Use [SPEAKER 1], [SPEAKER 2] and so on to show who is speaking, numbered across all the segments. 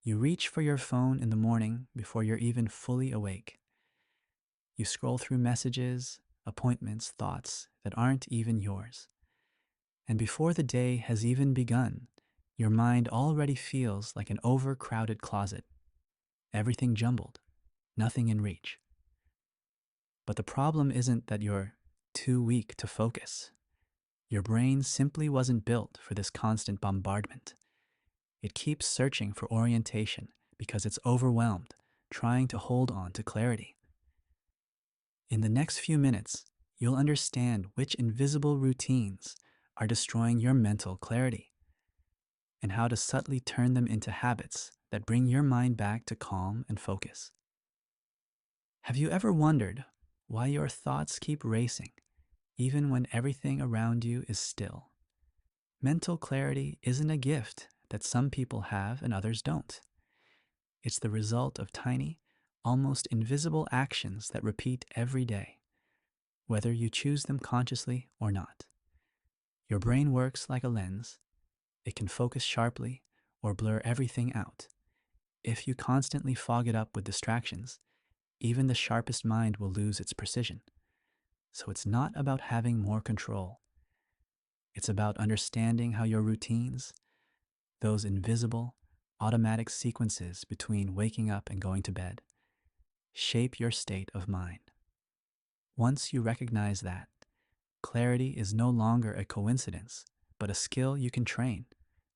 [SPEAKER 1] You reach for your phone in the morning before you're even fully awake. You scroll through messages, appointments, thoughts that aren't even yours. And before the day has even begun, your mind already feels like an overcrowded closet, everything jumbled, nothing in reach. But the problem isn't that you're too weak to focus. Your brain simply wasn't built for this constant bombardment. It keeps searching for orientation because it's overwhelmed, trying to hold on to clarity. In the next few minutes, you'll understand which invisible routines are destroying your mental clarity and how to subtly turn them into habits that bring your mind back to calm and focus. Have you ever wondered why your thoughts keep racing, even when everything around you is still? Mental clarity isn't a gift that some people have and others don't. It's the result of tiny, almost invisible actions that repeat every day, whether you choose them consciously or not. Your brain works like a lens. It can focus sharply or blur everything out. If you constantly fog it up with distractions, even the sharpest mind will lose its precision. So it's not about having more control. It's about understanding how your routines, those invisible, automatic sequences between waking up and going to bed, shape your state of mind. Once you recognize that, clarity is no longer a coincidence, but a skill you can train,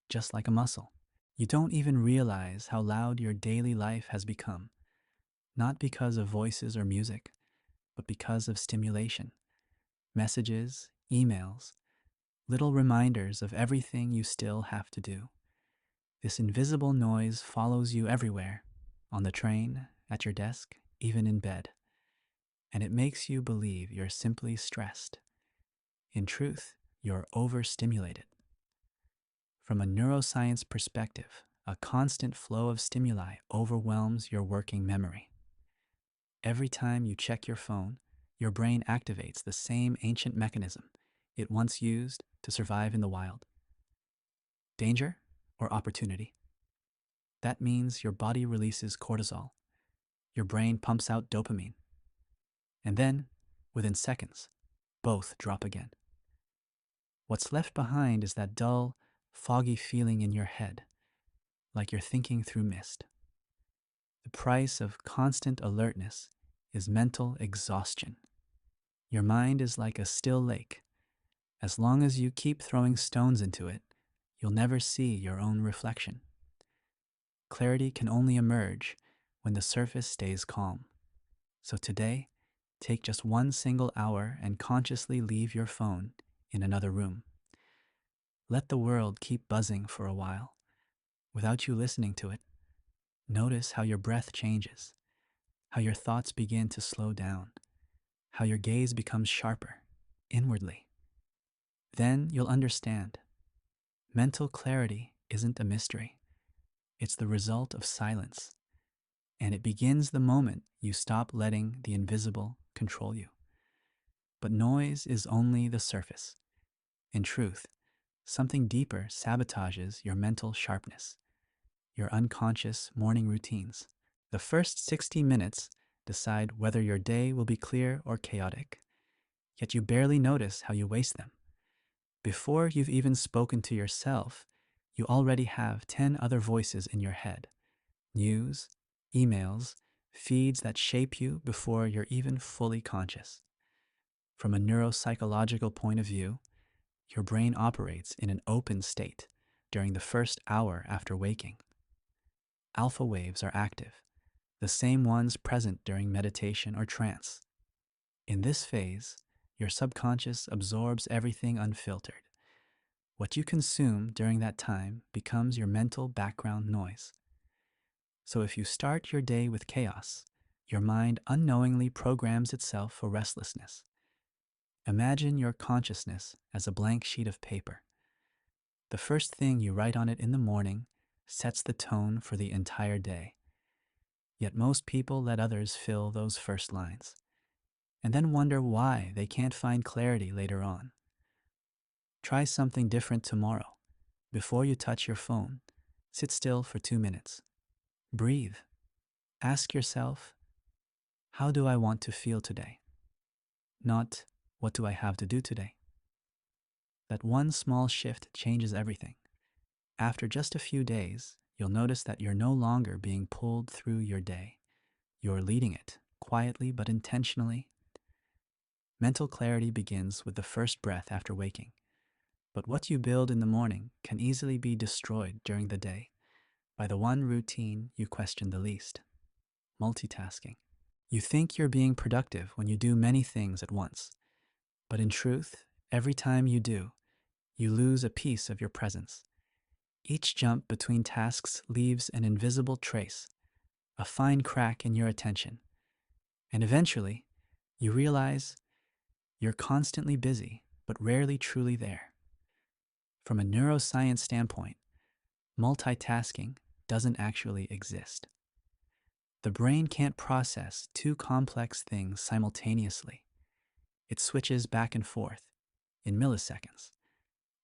[SPEAKER 1] just like a muscle. You don't even realize how loud your daily life has become, not because of voices or music, but because of stimulation, messages, emails, little reminders of everything you still have to do. This invisible noise follows you everywhere, on the train, at your desk, even in bed. And it makes you believe you're simply stressed. In truth, you're overstimulated. From a neuroscience perspective, a constant flow of stimuli overwhelms your working memory. Every time you check your phone, your brain activates the same ancient mechanism it once used to survive in the wild. Danger or opportunity? That means your body releases cortisol. Your brain pumps out dopamine. And then, within seconds, both drop again. What's left behind is that dull, foggy feeling in your head, like you're thinking through mist. The price of constant alertness is mental exhaustion. Your mind is like a still lake. As long as you keep throwing stones into it, you'll never see your own reflection. Clarity can only emerge when the surface stays calm. So today, take just one single hour and consciously leave your phone in another room. Let the world keep buzzing for a while, without you listening to it. Notice how your breath changes, how your thoughts begin to slow down, how your gaze becomes sharper, inwardly. Then you'll understand. Mental clarity isn't a mystery. It's the result of silence, and it begins the moment you stop letting the invisible control you. But noise is only the surface. In truth, something deeper sabotages your mental sharpness, your unconscious morning routines. The first 60 minutes decide whether your day will be clear or chaotic, yet you barely notice how you waste them. Before you've even spoken to yourself, you already have 10 other voices in your head. News, emails, feeds that shape you before you're even fully conscious. From a neuropsychological point of view, your brain operates in an open state during the first hour after waking. Alpha waves are active, the same ones present during meditation or trance. In this phase, your subconscious absorbs everything unfiltered. What you consume during that time becomes your mental background noise. So if you start your day with chaos, your mind unknowingly programs itself for restlessness. Imagine your consciousness as a blank sheet of paper. The first thing you write on it in the morning sets the tone for the entire day. Yet most people let others fill those first lines, and then wonder why they can't find clarity later on. Try something different tomorrow. Before you touch your phone, sit still for 2 minutes. Breathe. Ask yourself, how do I want to feel today? Not, what do I have to do today? That one small shift changes everything. After just a few days, you'll notice that you're no longer being pulled through your day. You're leading it, quietly but intentionally. Mental clarity begins with the first breath after waking. But what you build in the morning can easily be destroyed during the day by the one routine you question the least: multitasking. You think you're being productive when you do many things at once, but in truth, every time you do, you lose a piece of your presence. Each jump between tasks leaves an invisible trace, a fine crack in your attention, and eventually, you realize you're constantly busy but rarely truly there. From a neuroscience standpoint, multitasking doesn't actually exist. The brain can't process two complex things simultaneously. It switches back and forth in milliseconds,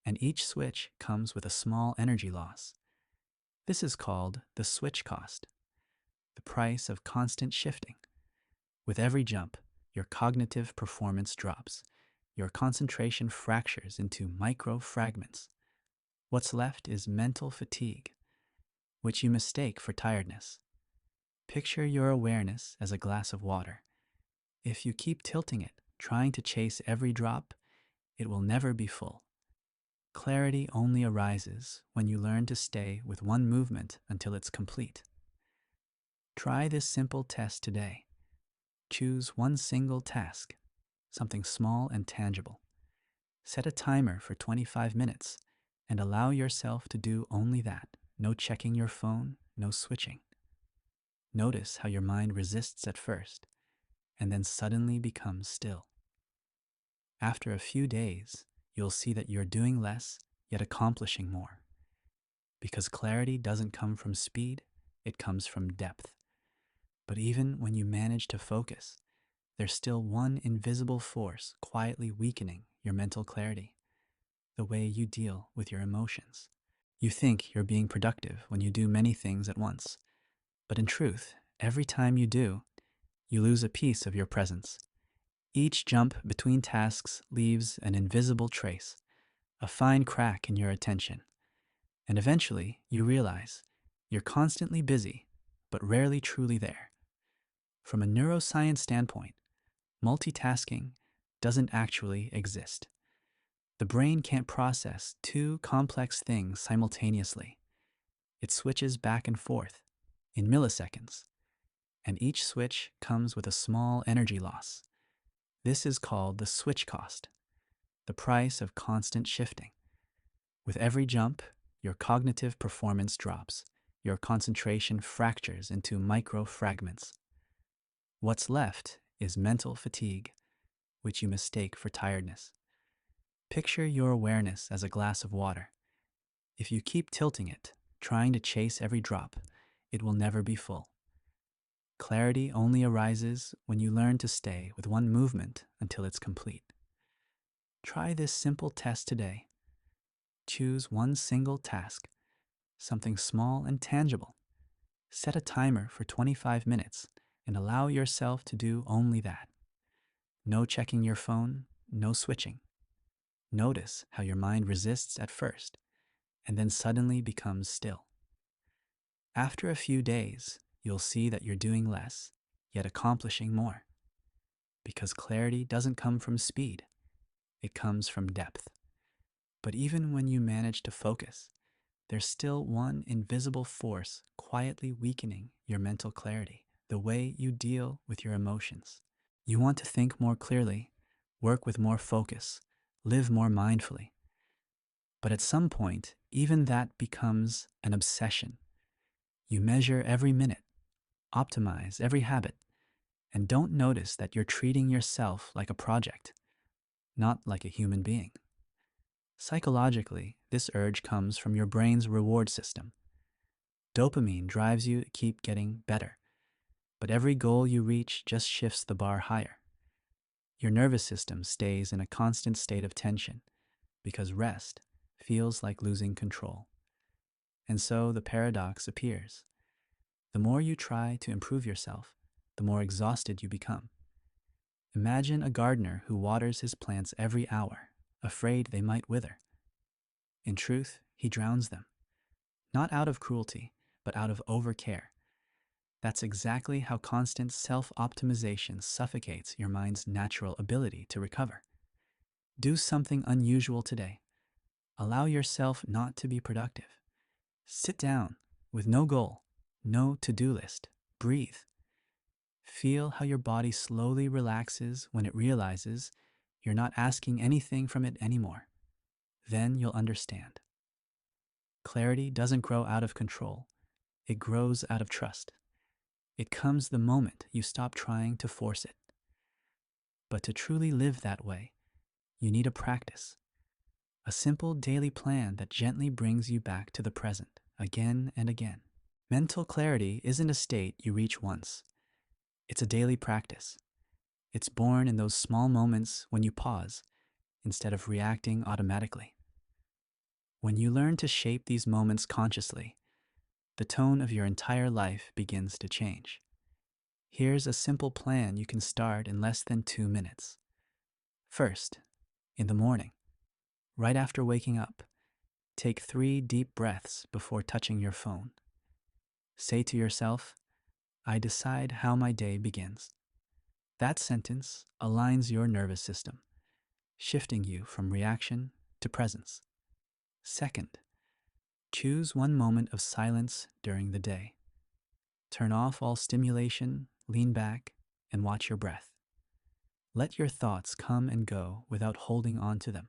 [SPEAKER 1] and each switch comes with a small energy loss. This is called the switch cost, the price of constant shifting. With every jump, your cognitive performance drops. Your concentration fractures into micro fragments. What's left is mental fatigue, which you mistake for tiredness. Picture your awareness as a glass of water. If you keep tilting it, trying to chase every drop, it will never be full. Clarity only arises when you learn to stay with one movement until it's complete. Try this simple test today. Choose one single task, something small and tangible. Set a timer for 25 minutes and allow yourself to do only that. No checking your phone, no switching. Notice how your mind resists at first and then suddenly becomes still. After a few days, you'll see that you're doing less yet accomplishing more. Because clarity doesn't come from speed, it comes from depth. But even when you manage to focus, there's still one invisible force quietly weakening your mental clarity: the way you deal with your emotions. You think you're being productive when you do many things at once, but in truth, every time you do, you lose a piece of your presence. Each jump between tasks leaves an invisible trace, a fine crack in your attention, and eventually you realize you're constantly busy, but rarely truly there. From a neuroscience standpoint, multitasking doesn't actually exist. The brain can't process two complex things simultaneously. It switches back and forth in milliseconds, and each switch comes with a small energy loss. This is called the switch cost, the price of constant shifting. With every jump, your cognitive performance drops. Your concentration fractures into micro fragments. What's left is mental fatigue, which you mistake for tiredness. Picture your awareness as a glass of water. If you keep tilting it, trying to chase every drop, it will never be full. Clarity only arises when you learn to stay with one movement until it's complete. Try this simple test today. Choose one single task, something small and tangible. Set a timer for 25 minutes and allow yourself to do only that. No checking your phone, no switching. Notice how your mind resists at first and then suddenly becomes still. After a few days, you'll see that you're doing less, yet accomplishing more. Because clarity doesn't come from speed, it comes from depth. But even when you manage to focus, there's still one invisible force quietly weakening your mental clarity: the way you deal with your emotions. You want to think more clearly, work with more focus, live more mindfully. But at some point, even that becomes an obsession. You measure every minute, optimize every habit, and don't notice that you're treating yourself like a project, not like a human being. Psychologically, this urge comes from your brain's reward system. Dopamine drives you to keep getting better, but every goal you reach just shifts the bar higher. Your nervous system stays in a constant state of tension because rest feels like losing control. And so the paradox appears. The more you try to improve yourself, the more exhausted you become. Imagine a gardener who waters his plants every hour, afraid they might wither. In truth, he drowns them, not out of cruelty, but out of overcare. That's exactly how constant self-optimization suffocates your mind's natural ability to recover. Do something unusual today. Allow yourself not to be productive. Sit down with no goal, no to-do list. Breathe. Feel how your body slowly relaxes when it realizes you're not asking anything from it anymore. Then you'll understand. Clarity doesn't grow out of control. It grows out of trust. It comes the moment you stop trying to force it. But to truly live that way, you need a practice. A simple daily plan that gently brings you back to the present, again and again. Mental clarity isn't a state you reach once. It's a daily practice. It's born in those small moments when you pause instead of reacting automatically. When you learn to shape these moments consciously, the tone of your entire life begins to change. Here's a simple plan you can start in less than 2 minutes. First, in the morning, right after waking up, take 3 deep breaths before touching your phone. Say to yourself, I decide how my day begins. That sentence aligns your nervous system, shifting you from reaction to presence. Second, choose one moment of silence during the day. Turn off all stimulation, lean back, and watch your breath. Let your thoughts come and go without holding on to them.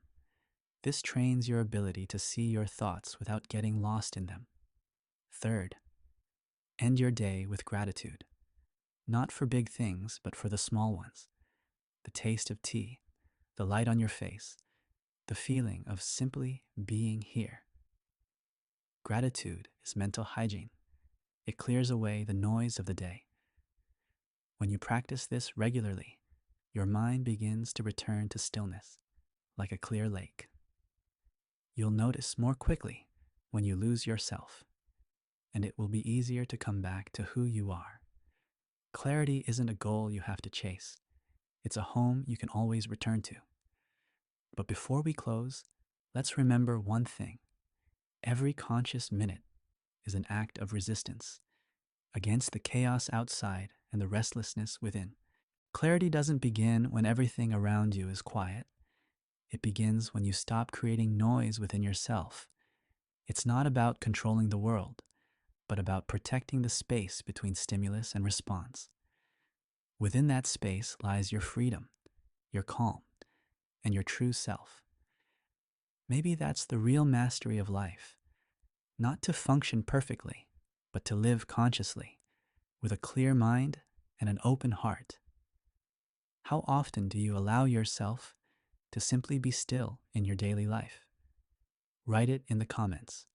[SPEAKER 1] This trains your ability to see your thoughts without getting lost in them. Third, end your day with gratitude. Not for big things, but for the small ones. The taste of tea, the light on your face, the feeling of simply being here. Gratitude is mental hygiene. It clears away the noise of the day. When you practice this regularly, your mind begins to return to stillness, like a clear lake. You'll notice more quickly when you lose yourself, and it will be easier to come back to who you are. Clarity isn't a goal you have to chase. It's a home you can always return to. But before we close, let's remember one thing. Every conscious minute is an act of resistance against the chaos outside and the restlessness within. Clarity doesn't begin when everything around you is quiet. It begins when you stop creating noise within yourself. It's not about controlling the world, but about protecting the space between stimulus and response. Within that space lies your freedom, your calm, and your true self. Maybe that's the real mastery of life. Not to function perfectly, but to live consciously, with a clear mind and an open heart. How often do you allow yourself to simply be still in your daily life? Write it in the comments.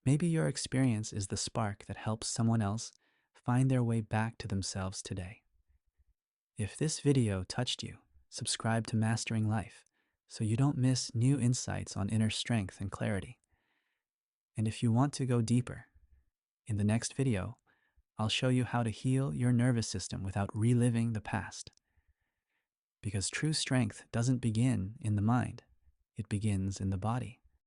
[SPEAKER 1] Maybe your experience is the spark that helps someone else find their way back to themselves today. If this video touched you, subscribe to Mastering Life so you don't miss new insights on inner strength and clarity. And if you want to go deeper, in the next video, I'll show you how to heal your nervous system without reliving the past. Because true strength doesn't begin in the mind, it begins in the body.